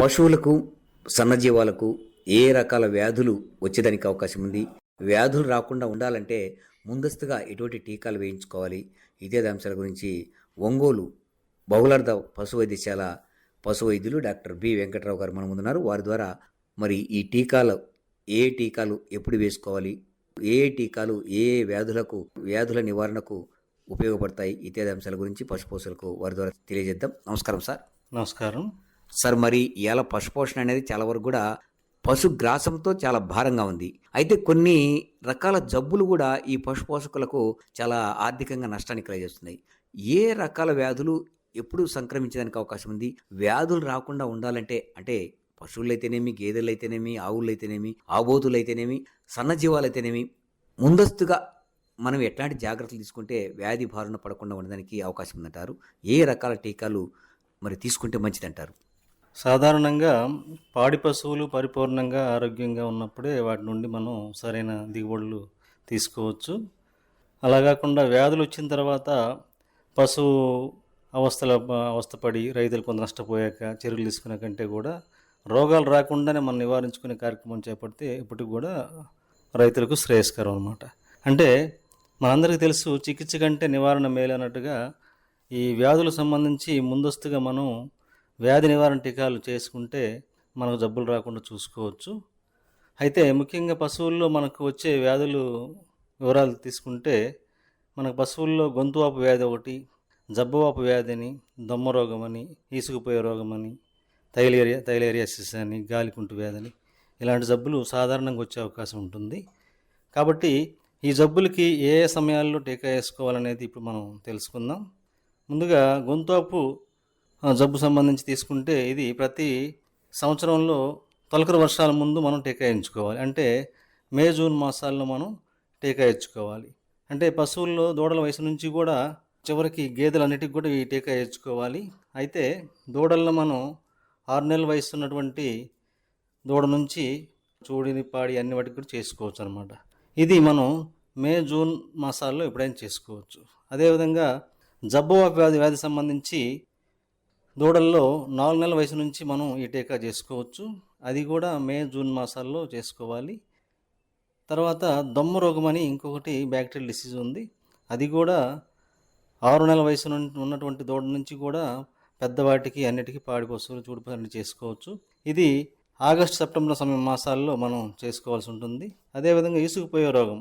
పశువులకు, సన్నజీవాలకు ఏ రకాల వ్యాధులు వచ్చేదానికి అవకాశం ఉంది? వ్యాధులు రాకుండా ఉండాలంటే ముందస్తుగా ఎటువంటి టీకాలు వేయించుకోవాలి? ఇత్యాది అంశాల గురించి ఒంగోలు బహుళార్థ పశు వైద్యశాల పశు వైద్యులు డాక్టర్ బి వెంకట్రావు గారు మన ముందున్నారు. వారి ద్వారా మరి ఈ టీకాలు ఏ టీకాలు ఎప్పుడు వేసుకోవాలి? ఏ టీకాలు ఏ వ్యాధుల నివారణకు ఉపయోగపడతాయి? ఇత్యాది అంశాల గురించి పశుపోషకులకు వారి ద్వారా తెలియజేద్దాం. నమస్కారం సార్. నమస్కారం. సార్, మరి ఇవాళ పశుపోషణ అనేది చాలా వరకు కూడా పశుగ్రాసంతో చాలా భారంగా ఉంది. అయితే కొన్ని రకాల జబ్బులు కూడా ఈ పశుపోషకులకు చాలా ఆర్థికంగా నష్టాన్ని కలిగిస్తున్నాయి. ఏ రకాల వ్యాధులు ఎప్పుడు సంక్రమించడానికి అవకాశం ఉంది? వ్యాధులు రాకుండా ఉండాలంటే అంటే పశువులైతేనేమి, గేదెలైతేనేమి, ఆవులైతేనేమి, ఆబోతులైతేనేమి, సన్నజీవాలైతేనేమి ముందస్తుగా మనం ఎట్లాంటి జాగ్రత్తలు తీసుకుంటే వ్యాధి బారిన పడకుండా ఉండడానికి అవకాశం ఉందంటారు? ఏ రకాల టీకాలు మరి తీసుకుంటే మంచిదంటారు? సాధారణంగా పాడి పశువులు పరిపూర్ణంగా ఆరోగ్యంగా ఉన్నప్పుడే వాటి నుండి మనం సరైన దిగుబడులు తీసుకోవచ్చు. అలా కాకుండా వ్యాధులు వచ్చిన తర్వాత పశువు అవస్థపడి రైతులు కొంత నష్టపోయాక చర్యలు తీసుకునే కంటే కూడా రోగాలు రాకుండానే మనం నివారించుకునే కార్యక్రమం చేపడితే ఇప్పటికి కూడా రైతులకు శ్రేయస్కరం అన్నమాట. అంటే మనందరికీ తెలుసు, చికిత్స కంటే నివారణ మేలు అన్నట్టుగా ఈ వ్యాధులకు సంబంధించి ముందస్తుగా మనం వ్యాధి నివారణ టీకాలు చేసుకుంటే మనకు జబ్బులు రాకుండా చూసుకోవచ్చు. అయితే ముఖ్యంగా పశువుల్లో మనకు వచ్చే వ్యాధులు వివరాలు తీసుకుంటే మనకు పశువుల్లో గొంతువాపు వ్యాధి ఒకటి, జబ్బువాపు వ్యాధి అని, దొమ్మ రోగం అని, ఈసుకుపోయే రోగం అని, థైలేరియాసిస్ అని, గాలికుంటు వ్యాధి అని ఇలాంటి జబ్బులు సాధారణంగా వచ్చే అవకాశం ఉంటుంది. కాబట్టి ఈ జబ్బులకి ఏ ఏ సమయాల్లో టీకా వేసుకోవాలనేది ఇప్పుడు మనం తెలుసుకుందాం. ముందుగా గొంతువాపు జబ్బు సంబంధించి తీసుకుంటే ఇది ప్రతి సంవత్సరంలో తొలకరి వర్షాల ముందు మనం టీకా వేయించుకోవాలి. అంటే మే, జూన్ మాసాల్లో మనం టీకా వేయించుకోవాలి. అంటే పశువుల్లో దూడల వయసు నుంచి కూడా చివరికి గేదెలన్నిటికి కూడా ఈ టీకా వేయించుకోవాలి. అయితే దూడల్లో మనం 6 నెలల వయసు ఉన్నటువంటి దూడ నుంచి చూడిని పాడి అన్ని వాటికి కూడా చేసుకోవచ్చు అనమాట. ఇది మనం మే, జూన్ మాసాల్లో ఎప్పుడైనా చేసుకోవచ్చు. అదేవిధంగా జబ్బువాపు వ్యాధి సంబంధించి దూడల్లో 4 నెలల వయసు నుంచి మనం ఈ టీకా చేసుకోవచ్చు. అది కూడా మే, జూన్ మాసాల్లో చేసుకోవాలి. తర్వాత దొమ్మ రోగం అని ఇంకొకటి బ్యాక్టీరియల్ డిసీజ్ ఉంది. అది కూడా 6 నెలల వయసు ఉన్నటువంటి దూడ నుంచి కూడా పెద్దవాటికి అన్నిటికీ పాడి పశువులు చూడు అన్ని చేసుకోవచ్చు. ఇది ఆగస్టు, సెప్టెంబర్ మాసాల్లో మనం చేసుకోవాల్సి ఉంటుంది. అదేవిధంగా ఈసుకుపోయే రోగం,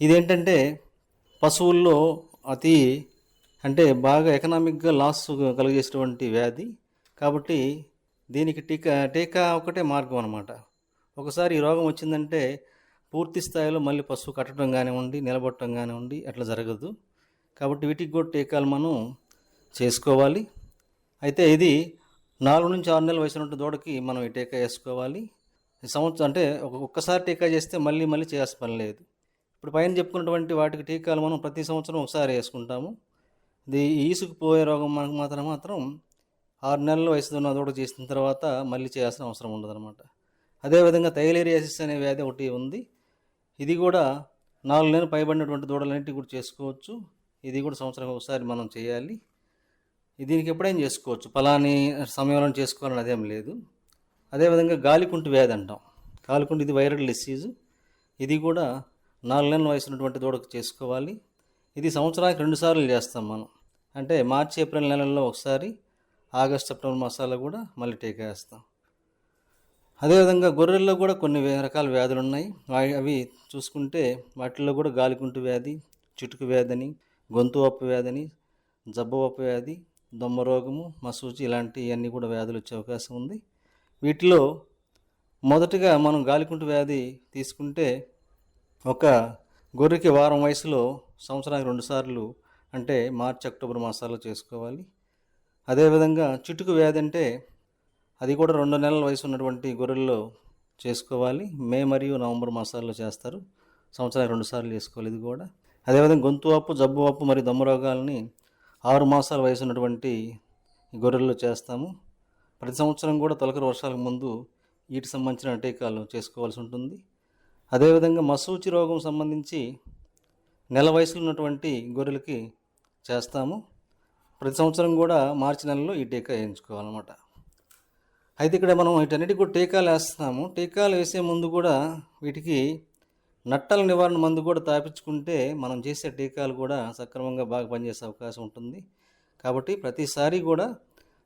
ఇదేంటంటే పశువుల్లో అంటే బాగా ఎకనామిక్గా లాస్ కలిగేసేటువంటి వ్యాధి. కాబట్టి దీనికి టీకా ఒకటే మార్గం అనమాట. ఒకసారి ఈ రోగం వచ్చిందంటే పూర్తి స్థాయిలో మళ్ళీ పశువు కట్టడం కానివ్వండి, నిలబడటం కానివ్వండి అట్లా జరగదు. కాబట్టి వీటికి కూడా టీకాలు మనం చేసుకోవాలి. అయితే ఇది 4 నుంచి 6 నెలల వయసు ఉన్న దూడకి మనం ఈ టీకా వేసుకోవాలి. సంవత్సరం అంటే ఒక్కసారి టీకా చేస్తే మళ్ళీ చేయాల్సిన పని లేదు. ఇప్పుడు పైన చెప్పుకున్నటువంటి వాటికి టీకాలు మనం ప్రతి సంవత్సరం ఒకసారి వేసుకుంటాము. ఇది ఈసుకుపోయే రోగం మనకు మాత్రం 6 నెలల వయసు ఉన్న దూడ చేసిన తర్వాత మళ్ళీ చేయాల్సిన అవసరం ఉండదన్నమాట. అదేవిధంగా థైలేరియాసిస్ అనే వ్యాధి ఒకటి ఉంది. ఇది కూడా 4 నెలలు పైబడినటువంటి దూడలన్నింటినీ కూడా చేసుకోవచ్చు. ఇది కూడా సంవత్సరం ఒకసారి మనం చేయాలి. దీనికి ఎప్పుడైనా చేసుకోవచ్చు, ఫలాని సమయంలో చేసుకోవాలని అదేం లేదు. అదేవిధంగా గాలికుంటు వ్యాధి అంటాం. గాలికుంటు ఇది వైరల్ డిసీజు. ఇది కూడా 4 నెలల వయసు ఉన్నటువంటి దూడకు చేసుకోవాలి. ఇది సంవత్సరానికి 2 సార్లు చేస్తాం మనం. అంటే మార్చి, ఏప్రిల్ నెలల్లో ఒకసారి, ఆగస్ట్, సెప్టెంబర్ మాసాల్లో కూడా మళ్ళీ టీకా వేస్తాం. అదేవిధంగా గొర్రెల్లో కూడా కొన్ని రకాల వ్యాధులు ఉన్నాయి. అవి చూసుకుంటే వాటిల్లో కూడా గాలికుంటు వ్యాధి, చిటుకు వ్యాధిని, గొంతువాపు వ్యాధిని, జబ్బువాపు వ్యాధి, దొమ్మ రోగము, మసూచి ఇలాంటివన్నీ కూడా వ్యాధులు వచ్చే అవకాశం ఉంది. వీటిలో మొదటగా మనం గాలికుంటు వ్యాధి తీసుకుంటే ఒక గొర్రెకి వారం వయసులో సంవత్సరానికి 2 సార్లు అంటే మార్చి, అక్టోబర్ మాసాల్లో చేసుకోవాలి. అదేవిధంగా చిటుకు వ్యాధి అంటే అది కూడా 2 నెలల వయసు ఉన్నటువంటి గొర్రెల్లో చేసుకోవాలి. మే మరియు నవంబర్ మాసాల్లో చేస్తారు. సంవత్సరానికి 2 సార్లు చేసుకోవాలి ఇది కూడా. అదేవిధంగా గొంతువాపు, జబ్బువాపు మరియు దమ్ము రోగాలని 6 మాసాల వయసు ఉన్నటువంటి గొర్రెల్లో చేస్తాము. ప్రతి సంవత్సరం కూడా తొలకరి వర్షాలకు ముందు వీటికి సంబంధించిన టీకాలు చేసుకోవాల్సి ఉంటుంది. అదేవిధంగా మసూచి రోగం సంబంధించి నెల వయసులో ఉన్నటువంటి గొర్రెలకి చేస్తాము. ప్రతి సంవత్సరం కూడా మార్చి నెలలో ఈ టీకా వేయించుకోవాలన్నమాట. అయితే ఇక్కడ మనం వీటన్నిటికి కూడా టీకాలు వేస్తున్నాము. టీకాలు వేసే ముందు కూడా వీటికి నట్టల నివారణ మందు కూడా తాపించుకుంటే మనం చేసే టీకాలు కూడా సక్రమంగా బాగా పనిచేసే అవకాశం ఉంటుంది. కాబట్టి ప్రతిసారి కూడా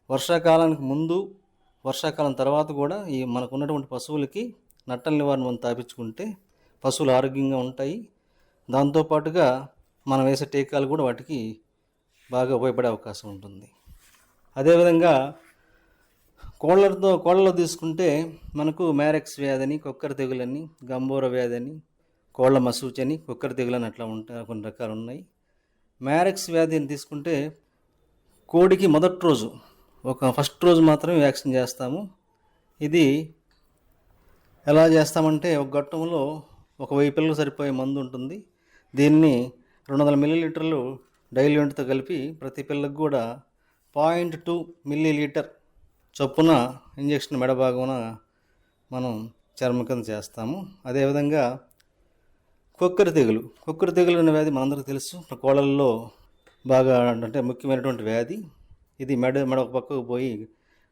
వర్షాకాలానికి ముందు, వర్షాకాలం తర్వాత కూడా ఈ మనకున్నటువంటి పశువులకి నట్టల నివారణ మందు తాపించుకుంటే పశువులు ఆరోగ్యంగా ఉంటాయి. దాంతోపాటుగా మనం వేసే టీకాలు కూడా వాటికి బాగా ఉపయోగపడే అవకాశం ఉంటుంది. అదేవిధంగా కోళ్ళలో తీసుకుంటే మనకు మ్యారెక్స్ వ్యాధిని, కొక్కర తెగులని, గంబోర వ్యాధిని, కోళ్ళ మసూచని, కొక్కర తెగులని అట్లా ఉంటాయి, కొన్ని రకాలు ఉన్నాయి. మ్యారెక్స్ వ్యాధిని తీసుకుంటే కోడికి మొదటి రోజు ఫస్ట్ రోజు మాత్రమే వ్యాక్సిన్ చేస్తాము. ఇది ఎలా చేస్తామంటే ఒక గొట్టంలో 1000 పిల్లలు సరిపోయే మందు ఉంటుంది. దీన్ని 200 మిల్లీలీటర్లు డైల్యూంట్తో కలిపి ప్రతి పిల్లకు కూడా 0.2 మిల్లీలీటర్ చొప్పున ఇంజెక్షన్ మెడభాగమున మనం చర్మం కింద చేస్తాము. అదేవిధంగా కొక్కర తెగులు అనే వ్యాధి మనందరికీ తెలుసు. కోళ్ళల్లో బాగా అంటే ముఖ్యమైనటువంటి వ్యాధి. ఇది మెడ ఒక పక్కకు పోయి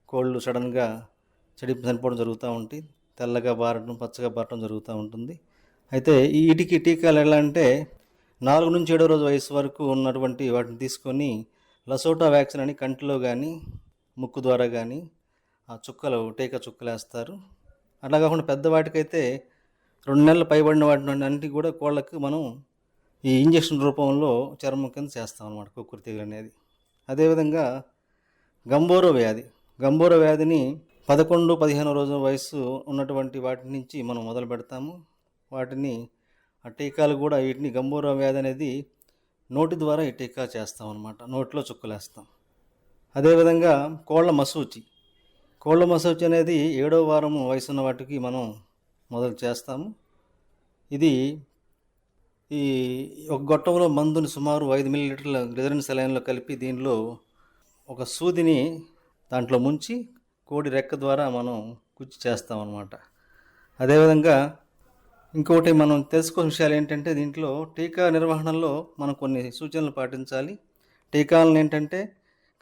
కోళ్ళు సడన్గా చనిపోవడం జరుగుతూ ఉంటాయి. తెల్లగా బారడం, పచ్చగా బారడం జరుగుతూ ఉంటుంది. అయితే వీటికి టీకాలు ఎలా అంటే 4 నుంచి 7 రోజు వయసు వరకు ఉన్నటువంటి వాటిని తీసుకొని లసోటా వ్యాక్సిన్ అని కంటిలో కానీ ముక్కు ద్వారా కానీ ఆ టీకా చుక్కలు వేస్తారు. అట్లా కాకుండా పెద్దవాటికైతే 2 నెలలు పైబడిన వాటి అన్నింటికి కూడా కోళ్ళకు మనం ఈ ఇంజెక్షన్ రూపంలో చర్మం కింద చేస్తాం అన్నమాట కుక్కురు తెగులు అనేది. అదేవిధంగా గంబోరో వ్యాధిని 11-15 రోజుల వయసు ఉన్నటువంటి వాటి నుంచి మనం మొదలు పెడతాము. వాటిని ఆ టీకాలు కూడా వీటిని గంబోరో వ్యాధి అనేది నోటి ద్వారా ఈ టీకా చేస్తాం అన్నమాట. నోట్లో చుక్కలేస్తాం. అదేవిధంగా కోళ్ళ మసూచి అనేది 7వ వారం వయసు ఉన్న వాటికి మనం మొదలు చేస్తాము. ఇది ఈ ఒక గొట్టంలో మందుని సుమారు 5 మిల్లీలీటర్ల గ్లిజరిన్ సెలైన్లో కలిపి దీనిలో ఒక సూదిని దాంట్లో ముంచి కోడి రెక్క ద్వారా మనం కుచ్చి చేస్తాం అన్నమాట. అదేవిధంగా ఇంకోటి మనం తెలుసుకోవాల్సిన విషయాలు ఏంటంటే దీంట్లో టీకా నిర్వహణలో మనం కొన్ని సూచనలు పాటించాలి. టీకాలను ఏంటంటే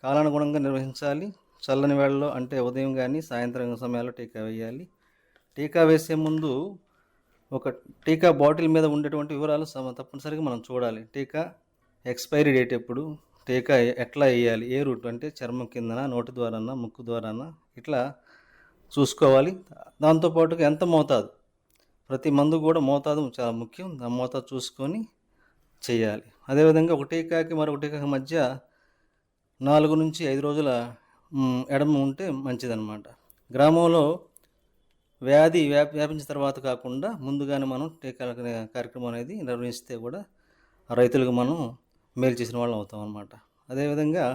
కాలానుగుణంగా నిర్వహించాలి. చల్లని వేళల్లో అంటే ఉదయం కానీ సాయంత్రం సమయాల్లో టీకా వేయాలి. టీకా వేసే ముందు ఒక టీకా బాటిల్ మీద ఉండేటువంటి వివరాలు తప్పనిసరిగా మనం చూడాలి. టీకా ఎక్స్పైరీ డేట్ ఎప్పుడు, టీకా ఎట్లా వేయాలి, ఏ రూట్ అంటే చర్మం కిందన, నోటి ద్వారానా, ముక్కు ద్వారానా, ఇట్లా చూసుకోవాలి. దాంతోపాటుగా ఎంత మోతాదు, ప్రతి మందు కూడా మోతాదు చాలా ముఖ్యం. ఆ మోతాదు చూసుకొని చేయాలి. అదేవిధంగా ఒక టీకాకి మరొక టీకాకి మధ్య 4 నుంచి 5 రోజుల ఎడమ ఉంటే మంచిదన్నమాట. గ్రామంలో వ్యాధి వ్యాపించిన తర్వాత కాకుండా ముందుగానే మనం టీకాల కార్యక్రమం అనేది నిర్వహిస్తే కూడా రైతులకు మనం మేలు చేసిన వాళ్ళం అవుతాం అన్నమాట. అదేవిధంగా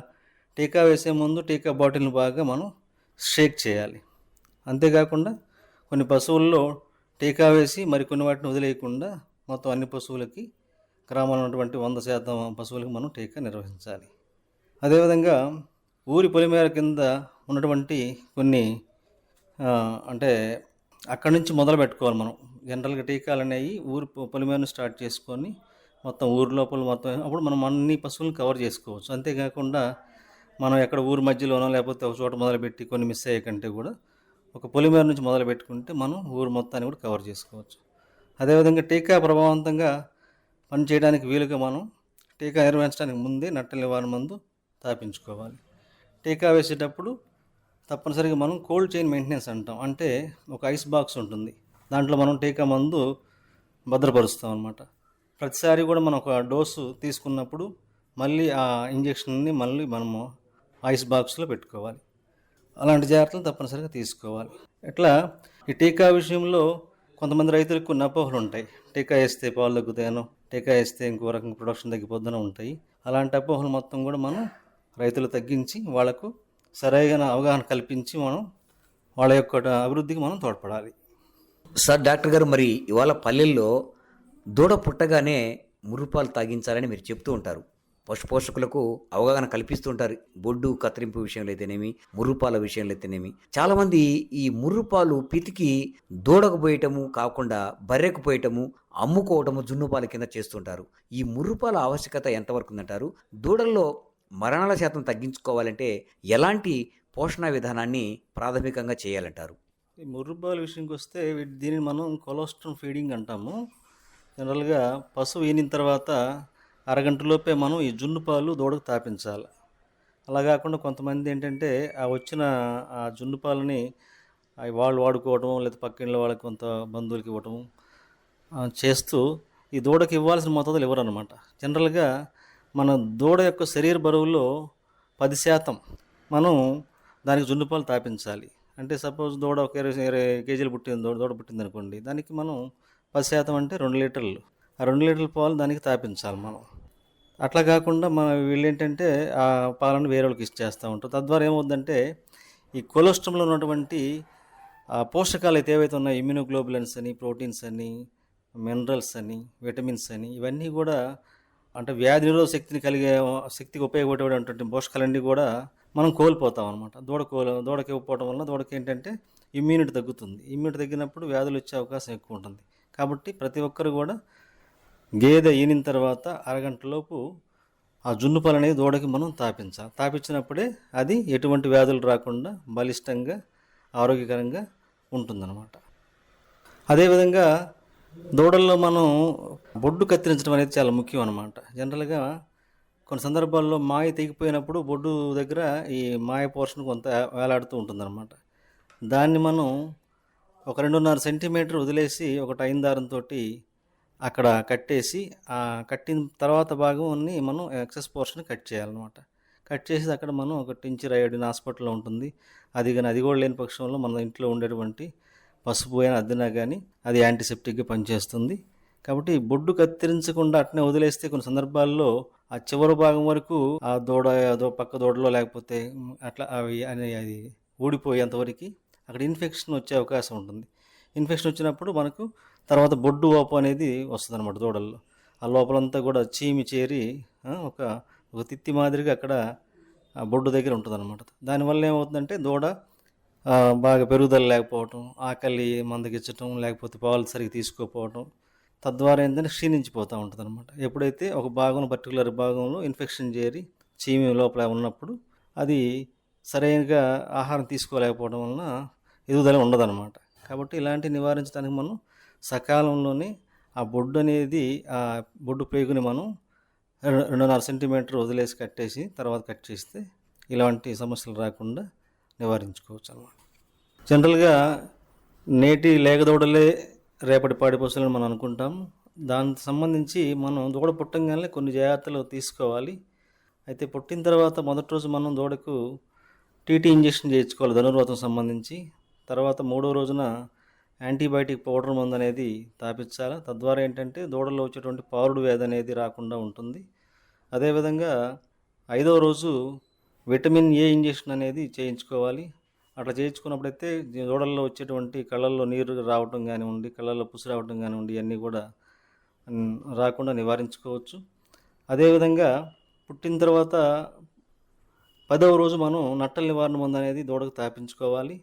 టీకా వేసే ముందు టీకా బాటిల్ని బాగా మనం షేక్ చేయాలి. అంతేకాకుండా కొన్ని పశువుల్లో టీకా వేసి మరికొన్ని వాటిని వదిలేయకుండా మొత్తం అన్ని పశువులకి, గ్రామంలో ఉన్నటువంటి 100% పశువులకి మనం టీకా నిర్వహించాలి. అదేవిధంగా ఊరి పొలిమేర కింద ఉన్నటువంటి కొన్ని అంటే అక్కడి నుంచి మొదలు పెట్టుకోవాలి మనం. జనరల్గా టీకాలు అనేవి ఊరి పొలిమేరను స్టార్ట్ చేసుకొని మొత్తం ఊరి లోపల మొత్తం అప్పుడు మనం అన్ని పశువులను కవర్ చేసుకోవచ్చు. అంతేకాకుండా మనం ఎక్కడ ఊరి మధ్యలోనో లేకపోతే ఒక చోట మొదలుపెట్టి కొన్ని మిస్ అయ్యే కంటే కూడా ఒక పొలిమేర నుంచి మొదలు పెట్టుకుంటే మనం ఊరు మొత్తాన్ని కూడా కవర్ చేసుకోవచ్చు. అదేవిధంగా టీకా ప్రభావవంతంగా పనిచేయడానికి వీలుగా మనం టీకా నిర్వహించడానికి ముందే నట్టల నివారణ మందు తాపించుకోవాలి. టీకా వేసేటప్పుడు తప్పనిసరిగా మనం కోల్డ్ చైన్ మెయింటెనెన్స్ అంటాం. అంటే ఒక ఐస్ బాక్స్ ఉంటుంది, దాంట్లో మనం టీకా మందు భద్రపరుస్తాం అన్నమాట. ప్రతిసారి కూడా మనం ఒక డోసు తీసుకున్నప్పుడు మళ్ళీ ఆ ఇంజెక్షన్ని మళ్ళీ మనము ఐస్ బాక్స్లో పెట్టుకోవాలి. అలాంటి జాగ్రత్తలు తప్పనిసరిగా తీసుకోవాలి. ఇట్లా ఈ టీకా విషయంలో కొంతమంది రైతులకు కొన్ని అపోహలు ఉంటాయి. టీకా వేస్తే పాలు తగ్గుతాయనో, టీకా వేస్తే ఇంకో రకంగా ప్రొడక్షన్ తగ్గిపోద్దనో ఉంటాయి. అలాంటి అపోహలు మొత్తం కూడా మనం రైతులు తగ్గించి వాళ్లకు సరైన అవగాహన కల్పించి మనం వాళ్ళ యొక్క అభివృద్ధికి మనం తోడ్పడాలి. సార్ డాక్టర్ గారు, మరి ఇవాళ పల్లెల్లో దూడ పుట్టగానే ముర్రుపాలు తాగించాలని మీరు చెప్తూ ఉంటారు. పశుపోషకులకు అవగాహన కల్పిస్తూ ఉంటారు. బొడ్డు కత్తిరింపు విషయంలో అయితేనేమి, ముర్రుపాల విషయంలో అయితేనేమి. చాలామంది ఈ ముర్రుపాలు పితికి దూడకు పోయటము కాకుండా బర్రెకు పోయటము, అమ్ముకోవటము జున్నుపాల కింద చేస్తుంటారు. ఈ ముర్రుపాల ఆవశ్యకత ఎంతవరకు ఉందంటారు? దూడల్లో మరణాల శాతం తగ్గించుకోవాలంటే ఎలాంటి పోషణ విధానాన్ని ప్రాథమికంగా చేయాలంటారు? ఈ ముర్రుబాల విషయంకి వస్తే దీనిని మనం కొలోస్ట్రమ్ ఫీడింగ్ అంటాము. జనరల్గా పశువు ఈనిన తర్వాత అరగంటలోపే మనం ఈ జున్ను పాలు దూడకు తాపించాలి. అలా కాకుండా కొంతమంది ఏంటంటే ఆ వచ్చిన ఆ జున్ను పాలని అవి వాళ్ళు వాడుకోవటం, లేదా పక్కింళ్ళ వాళ్ళకి కొంత బంధువులకి ఇవ్వటం చేస్తూ ఈ దూడకి ఇవ్వాల్సిన మోతాదులు ఇవ్వరనమాట. జనరల్గా మన దూడ యొక్క శరీర బరువులో 10% మనం దానికి జున్ను పాలు తాపించాలి. అంటే సపోజ్ దూడ ఒక 20 కేజీలు పుట్టింది, దూడ పుట్టింది అనుకోండి, దానికి మనం 10% అంటే 2 లీటర్లు. ఆ 2 లీటర్ల పాలు దానికి తాపించాలి మనం. అట్లా కాకుండా వీళ్ళేంటంటే ఆ పాలను వేరే వాళ్ళకి ఇచ్చేస్తూ ఉంటారు. తద్వారా ఏమవుద్దంటే ఈ కొలెస్ట్రాల్లో ఉన్నటువంటి పోషకాలు అయితే ఏవైతే ఉన్నాయో, ఇమ్యూనోగ్లోబులిన్స్ అని, ప్రోటీన్స్ అని, మినరల్స్ అని, విటమిన్స్ అని, ఇవన్నీ కూడా అంటే వ్యాధి నిరోధక శక్తికి ఉపయోగపడేటువంటి పోషకాలన్నీ కూడా మనం కోల్పోతాం అనమాట. దూడకి ఇవ్వకపోవడం వల్ల దూడకి ఏంటంటే ఇమ్యూనిటీ తగ్గుతుంది. ఇమ్యూనిటీ తగ్గినప్పుడు వ్యాధులు వచ్చే అవకాశం ఎక్కువ ఉంటుంది. కాబట్టి ప్రతి ఒక్కరు కూడా గేదె ఈనిన తర్వాత అరగంటలోపు ఆ జున్ను పాలు అనేది దూడకి మనం తాపించాలి. తాపించినప్పుడే అది ఎటువంటి వ్యాధులు రాకుండా బలిష్టంగా ఆరోగ్యకరంగా ఉంటుందన్నమాట. అదేవిధంగా దూడల్లో మనం బొడ్డు కత్తిరించడం అనేది చాలా ముఖ్యం అన్నమాట. జనరల్గా కొన్ని సందర్భాల్లో మాయ తెగిపోయినప్పుడు బొడ్డు దగ్గర ఈ మాయ పోర్షన్ కొంత వేలాడుతూ ఉంటుందన్నమాట. దాన్ని మనం ఒక 2.5 సెంటీమీటర్ వదిలేసి ఒక టైన్ దారంతో అక్కడ కట్టేసి, ఆ కట్టిన తర్వాత భాగాన్ని మనం ఎక్సెస్ పోర్షన్ కట్ చేయాలన్నమాట. కట్ చేసి అక్కడ మనం ఒక టించర్ అయోడిన్ హాస్పిటల్లో ఉంటుంది. అది కూడా లేని పక్షంలో మన ఇంట్లో ఉండేటువంటి పసుపు అయినా అద్దినా కానీ అది యాంటీసెప్టిక్గా పనిచేస్తుంది. కాబట్టి బొడ్డు కత్తిరించకుండా అట్నే వదిలేస్తే కొన్ని సందర్భాల్లో ఆ చివరి భాగం వరకు ఆ పక్క దూడలో లేకపోతే అట్లా అది ఊడిపోయేంతవరకు అక్కడ ఇన్ఫెక్షన్ వచ్చే అవకాశం ఉంటుంది. ఇన్ఫెక్షన్ వచ్చినప్పుడు మనకు తర్వాత బొడ్డు వాపు అనేది వస్తుంది అనమాట దూడల్లో. ఆ లోపలంతా కూడా చీమి చేరి ఒక తిత్తి మాదిరిగా అక్కడ బొడ్డు దగ్గర ఉంటుంది అనమాట. దానివల్ల ఏమవుతుందంటే దూడ బాగా పెరుగుదల లేకపోవటం, ఆకలి మందగించటం, లేకపోతే పాలు సరిగ్గా తీసుకోకపోవటం, తద్వారా ఏంటంటే క్షీణించిపోతూ ఉంటుంది అనమాట. ఎప్పుడైతే ఒక పర్టికులర్ భాగంలో ఇన్ఫెక్షన్ చేరి చీమి లోపల ఉన్నప్పుడు అది సరైనగా ఆహారం తీసుకోలేకపోవడం వలన ఎదుగుదల ఉండదన్నమాట. కాబట్టి ఇలాంటివి నివారించడానికి మనం సకాలంలోనే ఆ బొడ్డు అనేది ఆ బొడ్డు పేగుని మనం 2.5 సెంటీమీటర్ వదిలేసి కట్టేసి తర్వాత కట్ చేస్తే ఇలాంటి సమస్యలు రాకుండా నివారించుకోవచ్చు అన్నమాట. జనరల్గా నేటి లేగదూడలే రేపటి పాడి పశువులను మనం అనుకుంటాం. దానికి సంబంధించి మనం దూడ పుట్టంగానే కొన్ని జాగ్రత్తలు తీసుకోవాలి. అయితే పుట్టిన తర్వాత మొదటి రోజు మనం దూడకు టీటీ ఇంజెక్షన్ చేయించుకోవాలి ధనుర్వాతం సంబంధించి. తర్వాత 3వ రోజున యాంటీబయాటిక్ పౌడర్ మందు అనేది తాపించాలి. తద్వారా ఏంటంటే దూడలో వచ్చేటువంటి పారుడు వ్యాధి అనేది రాకుండా ఉంటుంది. అదేవిధంగా 5వ రోజు విటమిన్ ఏ ఇంజెక్షన్ అనేది చేయించుకోవాలి. అట్లా చేయించుకున్నప్పుడైతే దూడల్లో వచ్చేటువంటి కళ్ళల్లో నీరు రావటం కానివ్వండి, కళ్ళల్లో పుసి రావటం కానివ్వండి, ఇవన్నీ కూడా రాకుండా నివారించుకోవచ్చు. అదేవిధంగా పుట్టిన తర్వాత 10వ రోజు మనం నట్టల నివారణ మందు అనేది దూడకు తాపించుకోవాలి.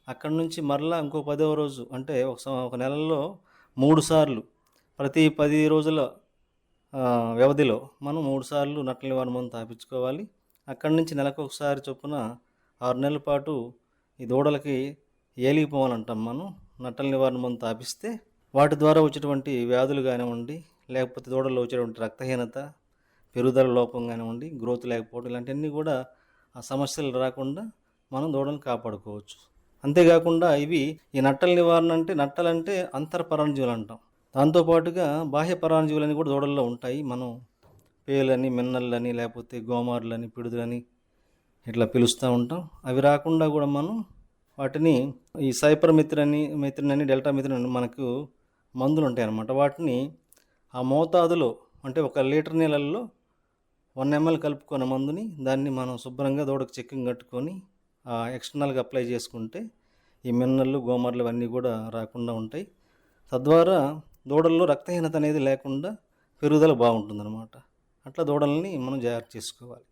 అక్కడి నుంచి మరలా ఇంకో 10వ రోజు అంటే ఒక నెలలో 3 సార్లు ప్రతి 10 రోజుల వ్యవధిలో మనం 3 సార్లు నట్టల నివారణ మందు తాపించుకోవాలి. అక్కడి నుంచి నెలకు ఒకసారి చొప్పున 6 నెలల పాటు ఈ దూడలకి ఏలిగిపోవాలంటాం మనం. నట్టల నివారణ మందు తాపిస్తే వాటి ద్వారా వచ్చేటువంటి వ్యాధులు కానివ్వండి, లేకపోతే దూడల్లో వచ్చేటువంటి రక్తహీనత, పెరుగుదల లోపం కానివ్వండి, గ్రోత్ లేకపోవడం, ఇలాంటివన్నీ కూడా ఆ సమస్యలు రాకుండా మనం దూడలను కాపాడుకోవచ్చు. అంతేకాకుండా ఈ నట్టల నివారణ అంటే నట్టలంటే అంతర పరాన్నజీవులు అంటాం. దాంతోపాటుగా బాహ్య పరాన్నజీవులని కూడా దూడల్లో ఉంటాయి. మనం పేలని, మిన్నళ్ళని, లేకపోతే గోమార్లని, పిడుదులని ఇట్లా పిలుస్తూ ఉంటాం. అవి రాకుండా కూడా మనం వాటిని ఈ సైపర్మెత్రిన్ అని, డెల్టా మెత్రిన్ అని మనకు మందులు ఉంటాయి అన్నమాట. వాటిని ఆ మోతాదులో అంటే 1 లీటర్ నీళ్ళల్లో 1 ml కలుపుకున్న మందుని దాన్ని మనం శుభ్రంగా దూడకు చెక్కింగ్ కట్టుకొని ఎక్స్టర్నల్గా అప్లై చేసుకుంటే ఈ మిన్నళ్ళు, గోమర్లు ఇవన్నీ కూడా రాకుండా ఉంటాయి. తద్వారా దూడల్లో రక్తహీనత అనేది లేకుండా పెరుగుదల బాగుంటుందన్నమాట. అట్లా దూడల్ని మనం జాగ్రత్త చేసుకోవాలి.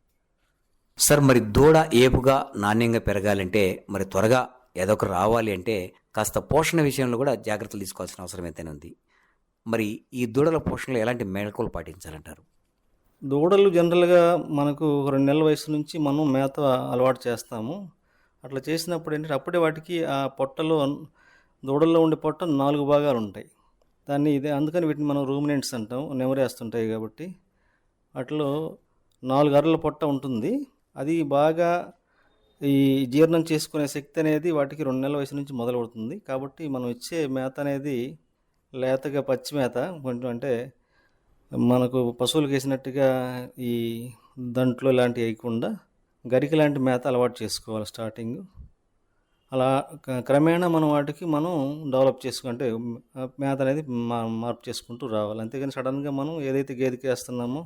సార్, మరి దూడ ఏపుగా నాణ్యంగా పెరగాలంటే, మరి త్వరగా ఏదొక రావాలి అంటే కాస్త పోషణ విషయంలో కూడా జాగ్రత్తలు తీసుకోవాల్సిన అవసరం ఎంతైనా ఉంది. మరి ఈ దూడల పోషణలో ఎలాంటి మెళకువలు పాటించాలంటారు? దూడలు జనరల్గా మనకు 2 నెలల వయసు నుంచి మనం మేత అలవాటు చేస్తాము. అట్లా చేసినప్పుడు ఏంటంటే అప్పుడే వాటికి ఆ పొట్టలో దూడల్లో ఉండే పొట్ట 4 భాగాలు ఉంటాయి. అందుకని వీటిని మనం రూమినెంట్స్ అంటాం. నెమరేస్తుంటాయి కాబట్టి. వాటిలో 4 అరల పొట్ట ఉంటుంది. అది బాగా ఈ జీర్ణం చేసుకునే శక్తి అనేది వాటికి 2 నెలల వయసు నుంచి మొదలవుతుంది. కాబట్టి మనం ఇచ్చే మేత అనేది లేతగా పచ్చి మేత కొంచెం అంటే మనకు పశువులకు వేసినట్టుగా ఈ దంట్లో ఇలాంటివి వేయకుండా గరిక లాంటి మేత అలవాటు చేసుకోవాలి స్టార్టింగ్. అలా క్రమేణా మనం డెవలప్ చేసుకుంటే మేత అనేది మార్పు చేసుకుంటూ రావాలి. అంతేగాని సడన్గా మనం ఏదైతే గేదెకి వేస్తున్నామో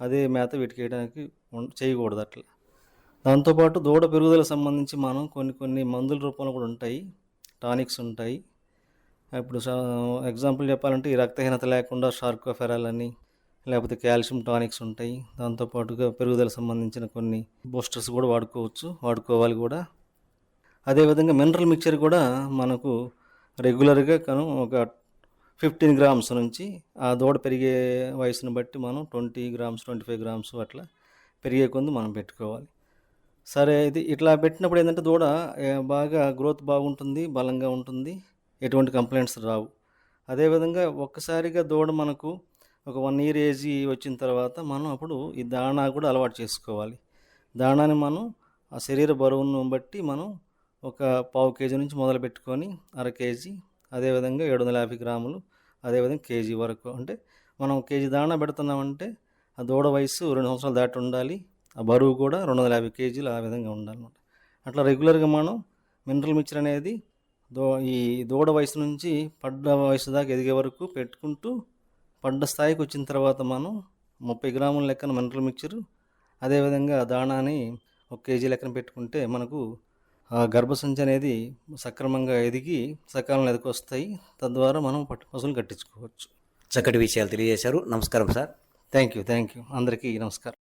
అదే మేత వీటికి వేయడానికి చేయకూడదు అట్లా. దాంతోపాటు దూడ పెరుగుదలకు సంబంధించి మనం కొన్ని మందుల రూపంలో కూడా ఉంటాయి, టానిక్స్ ఉంటాయి. ఇప్పుడు ఎగ్జాంపుల్ చెప్పాలంటే ఈ రక్తహీనత లేకుండా షార్కోఫెరాల్ అని, లేకపోతే కాల్షియం టానిక్స్ ఉంటాయి. దాంతోపాటుగా పెరుగుదలకు సంబంధించిన కొన్ని బూస్టర్స్ కూడా వాడుకోవాలి కూడా. అదేవిధంగా మినరల్ మిక్చర్ కూడా మనకు రెగ్యులర్గా ఒక 15 గ్రామ్స్ నుంచి ఆ దూడ పెరిగే వయసును బట్టి మనం 20 గ్రామ్స్ 25 గ్రామ్స్ అట్లా పెరిగే కొంది మనం పెట్టుకోవాలి. సరే, ఇది ఇట్లా పెట్టినప్పుడు ఏంటంటే దూడ బాగా గ్రోత్ బాగుంటుంది, బలంగా ఉంటుంది, ఎటువంటి కంప్లైంట్స్ రావు. అదేవిధంగా ఒక్కసారిగా దూడ మనకు ఒక 1 ఇయర్ ఏజ్ వచ్చిన తర్వాత మనం అప్పుడు ఈ దాణా కూడా అలవాటు చేసుకోవాలి. దాణాని మనం ఆ శరీర బరువును బట్టి మనం ఒక 1/2 కేజీ నుంచి మొదలు పెట్టుకొని 1/2 కేజీ, అదేవిధంగా 750 గ్రాములు, అదేవిధంగా కేజీ వరకు. అంటే మనం కేజీ దాణా పెడుతున్నామంటే ఆ దూడ వయసు 2 సంవత్సరాలు దాటి ఉండాలి, ఆ బరువు కూడా 250 కేజీలు ఆ విధంగా ఉండాలన్నమాట. అట్లా రెగ్యులర్గా మనం మినరల్ మిక్చర్ అనేది ఈ దూడ వయసు నుంచి పడ్డ వయసు దాకా ఎదిగే వరకు పెట్టుకుంటూ పడ్డ స్థాయికి వచ్చిన తర్వాత మనం 30 గ్రాముల లెక్కన మినరల్ మిక్చరు, అదేవిధంగా దాణాని 1 కేజీ లెక్కన పెట్టుకుంటే మనకు ఆ గర్భసంచి అనేది సక్రమంగా ఎదిగి సకాలంలో ఎదకొస్తాయి. తద్వారా మనం పశువులు కట్టించుకోవచ్చు. చక్కటి విషయాలు తెలియజేశారు. నమస్కారం సార్. Thank you. అందరికీ నమస్కారం.